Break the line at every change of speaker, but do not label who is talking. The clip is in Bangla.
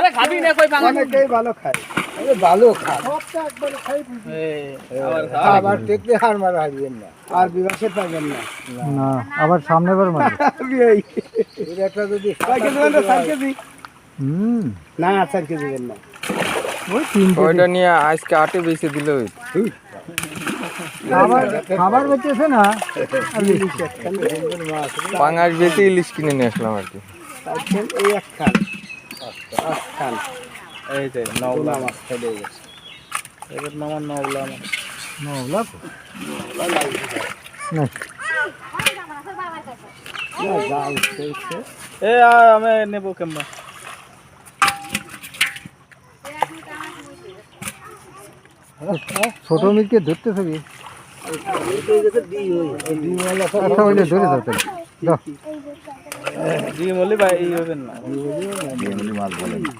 আরে খাবি না কই পাঙ্গাস
অনেকেই ভালো খায় আরে ভালো খায়
সবটা একবারে খাই বুঝি
আবার দেখতে হার মারা হারবেন না আর বিবাসে পাবেন না
না আবার সামনে বার মারবে
এর একটা যদি 4 কেজি দেবেন না 4 কেজি না 4 কেজি দেবেন না
ওই 3
ওইটা নিয়ে আজকে 8 এ বেচে দিলে হইতো
খাবার বেঁচেছে না
পাঙ্গাস বেচে ইলিশ কিনে নিয়ে আসলাম আর কি
তাইছেন এই এক খান খান
এই যে নওলা
মাছ ফেলে গেছে
এবার মামার নওলা মাছ
নওলা না
না যা উঠছে
এ আমি নেব কেমবা
ছোট মিলকে ধরতেছে কি আচ্ছা ওইটা ধরে দাও তাহলে দাও
জি মলি ভাই এই হবেন না